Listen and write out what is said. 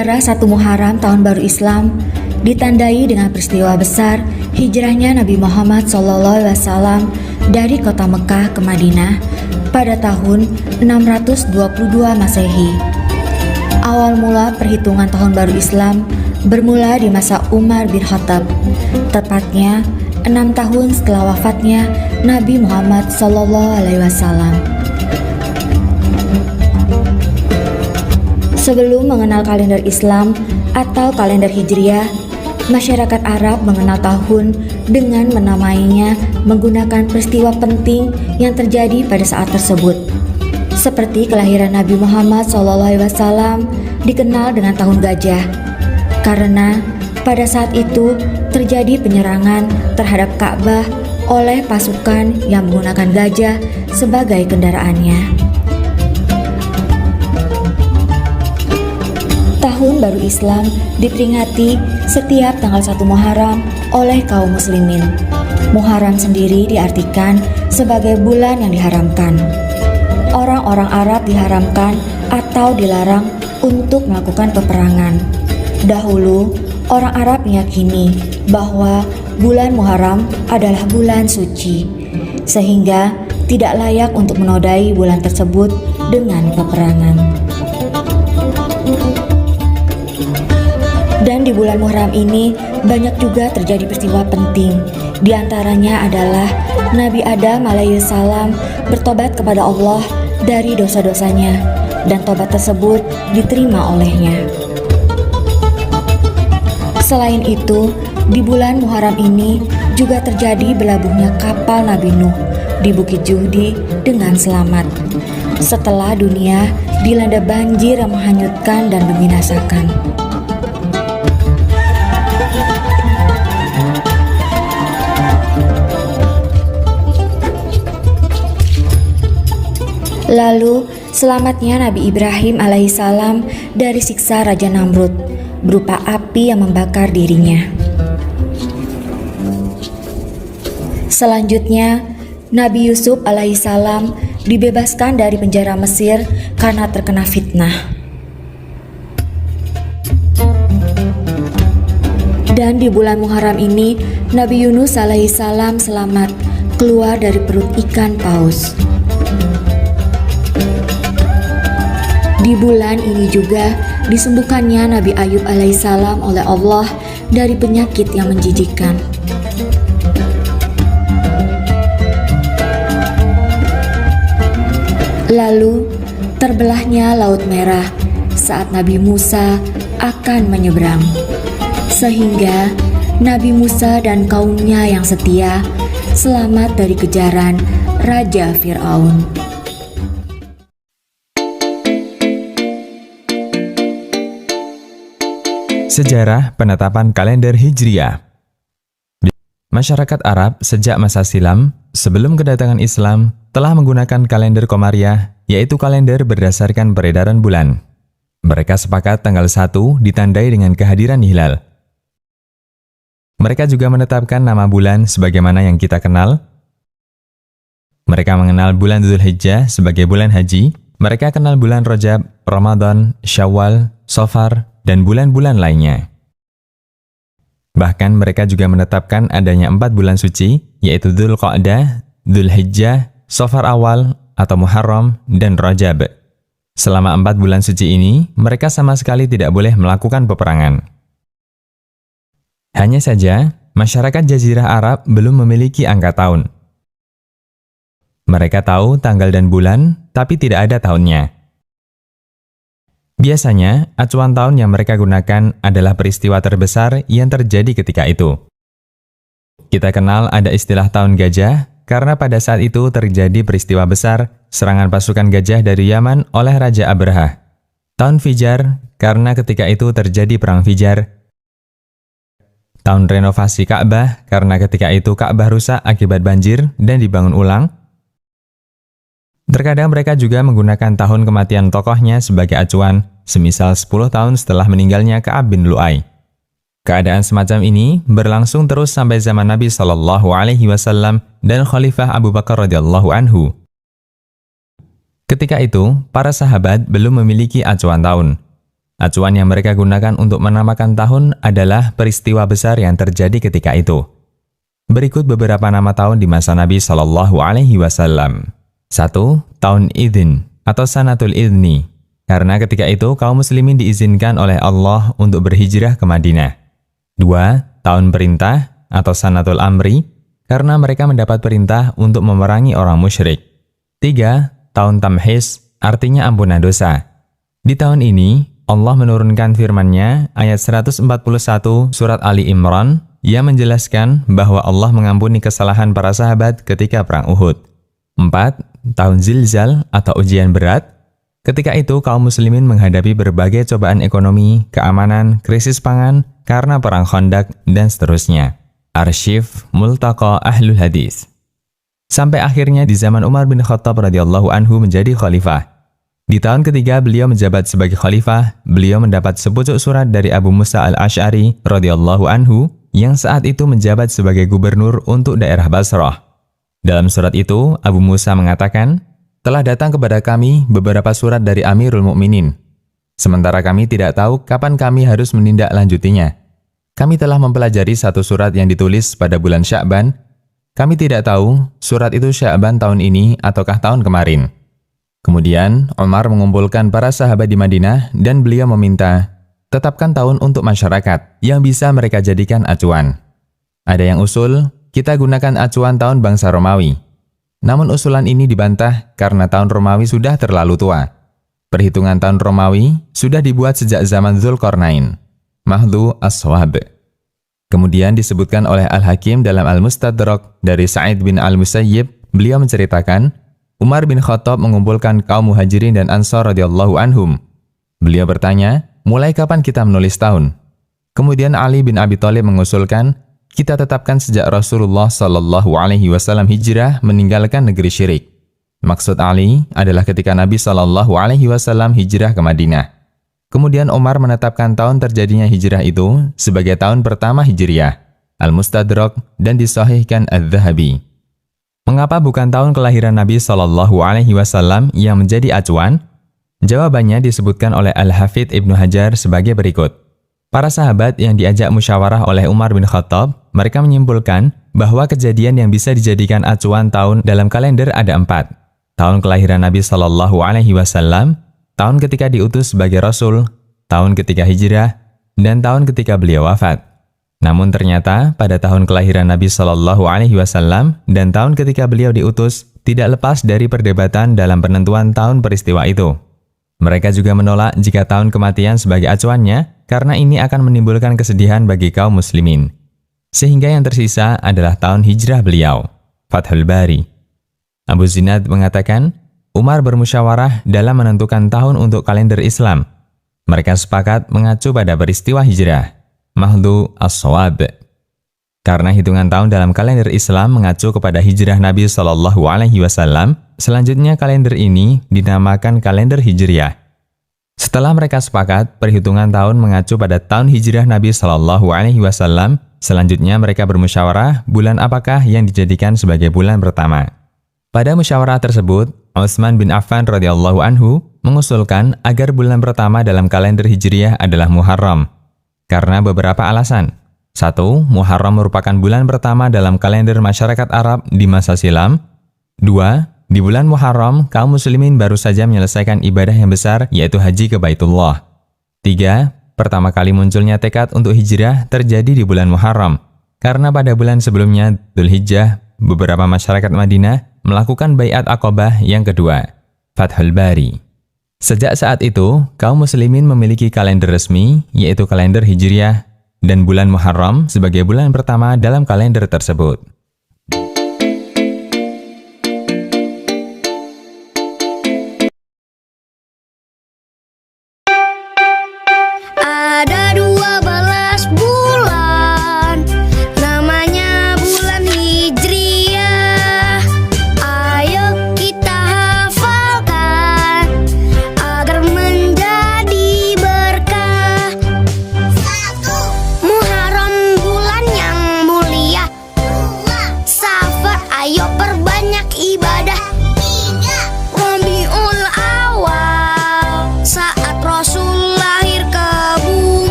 Sejarah 1 Muharram tahun baru Islam ditandai dengan peristiwa besar hijrahnya Nabi Muhammad SAW dari kota Mekah ke Madinah pada tahun 622 Masehi. Awal mula perhitungan tahun baru Islam bermula di masa Umar bin Khattab, tepatnya 6 tahun setelah wafatnya Nabi Muhammad SAW. Sebelum mengenal kalender Islam atau kalender Hijriah, masyarakat Arab mengenal tahun dengan menamainya menggunakan peristiwa penting yang terjadi pada saat tersebut. Seperti kelahiran Nabi Muhammad SAW dikenal dengan tahun gajah, karena pada saat itu terjadi penyerangan terhadap Ka'bah oleh pasukan yang menggunakan gajah sebagai kendaraannya. Tahun baru Islam diperingati setiap tanggal 1 Muharram oleh kaum muslimin. Muharram sendiri diartikan sebagai bulan yang diharamkan. Orang-orang Arab diharamkan atau dilarang untuk melakukan peperangan. Dahulu, orang Arab meyakini bahwa bulan Muharram adalah bulan suci, sehingga tidak layak untuk menodai bulan tersebut dengan peperangan. Dan di bulan Muharram ini banyak juga terjadi peristiwa penting. Di antaranya adalah Nabi Adam alaihissalam bertobat kepada Allah dari dosa-dosanya, dan tobat tersebut diterima olehnya. Selain itu, di bulan Muharram ini juga terjadi berlabuhnya kapal Nabi Nuh di Bukit Juhdi dengan selamat, setelah dunia dilanda banjir yang menghanyutkan dan membinasakan. Lalu, selamatnya Nabi Ibrahim alaihissalam dari siksa Raja Namrud berupa api yang membakar dirinya. Selanjutnya, Nabi Yusuf alaihissalam dibebaskan dari penjara Mesir karena terkena fitnah. Dan di bulan Muharram ini, Nabi Yunus alaihissalam selamat keluar dari perut ikan paus. Di bulan ini juga disembuhkannya Nabi Ayub alaihissalam oleh Allah dari penyakit yang menjijikkan. Lalu terbelahnya Laut Merah saat Nabi Musa akan menyeberang, sehingga Nabi Musa dan kaumnya yang setia selamat dari kejaran Raja Fir'aun. Sejarah penetapan kalender Hijriah. Masyarakat Arab sejak masa silam, sebelum kedatangan Islam, telah menggunakan kalender Komariah, yaitu kalender berdasarkan peredaran bulan. Mereka sepakat tanggal 1 ditandai dengan kehadiran hilal. Mereka juga menetapkan nama bulan sebagaimana yang kita kenal. Mereka mengenal bulan Dzulhijjah sebagai bulan haji. Mereka kenal bulan Rajab, Ramadan, Syawal, Safar, dan bulan-bulan lainnya. Bahkan mereka juga menetapkan adanya 4 bulan suci, yaitu Dzulqa'dah, Dzulhijjah, Safar awal atau Muharram, dan Rajab. Selama 4 bulan suci ini, mereka sama sekali tidak boleh melakukan peperangan. Hanya saja, masyarakat Jazirah Arab belum memiliki angka tahun. Mereka tahu tanggal dan bulan, tapi tidak ada tahunnya. Biasanya, acuan tahun yang mereka gunakan adalah peristiwa terbesar yang terjadi ketika itu. Kita kenal ada istilah tahun gajah, karena pada saat itu terjadi peristiwa besar, serangan pasukan gajah dari Yaman oleh Raja Abraha. Tahun Fijar, karena ketika itu terjadi perang Fijar. Tahun renovasi Ka'bah, karena ketika itu Ka'bah rusak akibat banjir dan dibangun ulang. Terkadang mereka juga menggunakan tahun kematian tokohnya sebagai acuan, semisal 10 tahun setelah meninggalnya Ka'ab bin Lu'ay. Keadaan semacam ini berlangsung terus sampai zaman Nabi SAW dan Khalifah Abu Bakar radhiyallahu anhu. Ketika itu, para sahabat belum memiliki acuan tahun. Acuan yang mereka gunakan untuk menamakan tahun adalah peristiwa besar yang terjadi ketika itu. Berikut beberapa nama tahun di masa Nabi Shallallahu Alaihi Wasallam. 1. Tahun Idin atau Sanatul Idni, karena ketika itu kaum muslimin diizinkan oleh Allah untuk berhijrah ke Madinah. 2. Tahun Perintah atau Sanatul Amri, karena mereka mendapat perintah untuk memerangi orang musyrik. 3. Tahun Tamhis, artinya ampunan dosa. Di tahun ini, Allah menurunkan firman-Nya ayat 141 surat Ali Imran yang menjelaskan bahwa Allah mengampuni kesalahan para sahabat ketika perang Uhud. 4. Tahun Zilzal atau ujian berat. Ketika itu kaum muslimin menghadapi berbagai cobaan ekonomi, keamanan, krisis pangan karena perang Khandaq dan seterusnya. Arsyiv Multaqa Ahlul Hadis. Sampai akhirnya di zaman Umar bin Khattab radhiyallahu anhu menjadi khalifah. Di tahun ketiga beliau menjabat sebagai khalifah, beliau mendapat sepucuk surat dari Abu Musa al-Asy'ari radhiyallahu anhu yang saat itu menjabat sebagai gubernur untuk daerah Basrah. Dalam surat itu, Abu Musa mengatakan, "Telah datang kepada kami beberapa surat dari Amirul Mukminin. Sementara kami tidak tahu kapan kami harus menindaklanjutinya. Kami telah mempelajari satu surat yang ditulis pada bulan Sya'ban. Kami tidak tahu surat itu Sya'ban tahun ini ataukah tahun kemarin." Kemudian, Umar mengumpulkan para sahabat di Madinah dan beliau meminta, tetapkan tahun untuk masyarakat yang bisa mereka jadikan acuan. Ada yang usul, kita gunakan acuan tahun bangsa Romawi. Namun usulan ini dibantah karena tahun Romawi sudah terlalu tua. Perhitungan tahun Romawi sudah dibuat sejak zaman Dzulqarnain. Mahdhu as-Shawab. Kemudian disebutkan oleh Al-Hakim dalam Al-Mustadrak dari Sa'id bin Al-Musayyib, beliau menceritakan, Umar bin Khattab mengumpulkan kaum Muhajirin dan Ansar radhiyallahu anhum. Beliau bertanya, mulai kapan kita menulis tahun? Kemudian Ali bin Abi Thalib mengusulkan, kita tetapkan sejak Rasulullah Shallallahu Alaihi Wasallam hijrah meninggalkan negeri syirik. Maksud Ali adalah ketika Nabi Shallallahu Alaihi Wasallam hijrah ke Madinah. Kemudian Umar menetapkan tahun terjadinya hijrah itu sebagai tahun pertama Hijriyah, Al-Mustadrak, dan disahihkan Adz-Dzahabi. Mengapa bukan tahun kelahiran Nabi Shallallahu Alaihi Wasallam yang menjadi acuan? Jawabannya disebutkan oleh Al-Hafidz Ibnu Hajar sebagai berikut. Para sahabat yang diajak musyawarah oleh Umar bin Khattab, mereka menyimpulkan bahwa kejadian yang bisa dijadikan acuan tahun dalam kalender ada 4. Tahun kelahiran Nabi Shallallahu Alaihi Wasallam, tahun ketika diutus sebagai Rasul, tahun ketika hijrah, dan tahun ketika beliau wafat. Namun ternyata pada tahun kelahiran Nabi Shallallahu Alaihi Wasallam dan tahun ketika beliau diutus tidak lepas dari perdebatan dalam penentuan tahun peristiwa itu. Mereka juga menolak jika tahun kematian sebagai acuannya karena ini akan menimbulkan kesedihan bagi kaum muslimin. Sehingga yang tersisa adalah tahun hijrah beliau. Fathul Bari. Abu Zinad mengatakan, Umar bermusyawarah dalam menentukan tahun untuk kalender Islam. Mereka sepakat mengacu pada peristiwa hijrah. Mahdhu as-Shawab. Karena hitungan tahun dalam kalender Islam mengacu kepada hijrah Nabi Shallallahu Alaihi Wasallam, selanjutnya kalender ini dinamakan kalender Hijriyah. Setelah mereka sepakat, perhitungan tahun mengacu pada tahun hijrah Nabi Shallallahu Alaihi Wasallam, selanjutnya mereka bermusyawarah bulan apakah yang dijadikan sebagai bulan pertama. Pada musyawarah tersebut, Utsman bin Affan radhiyallahu anhu mengusulkan agar bulan pertama dalam kalender Hijriyah adalah Muharram. Karena beberapa alasan. 1. Muharram merupakan bulan pertama dalam kalender masyarakat Arab di masa silam. 2. Di bulan Muharram, kaum muslimin baru saja menyelesaikan ibadah yang besar, yaitu haji ke Baitullah. 3. Pertama kali munculnya tekad untuk hijrah terjadi di bulan Muharram. Karena pada bulan sebelumnya, Dzulhijjah, beberapa masyarakat Madinah melakukan baiat Aqabah yang kedua. Fathul Bari. Sejak saat itu, kaum muslimin memiliki kalender resmi, yaitu kalender Hijriyah, dan bulan Muharram sebagai bulan pertama dalam kalender tersebut.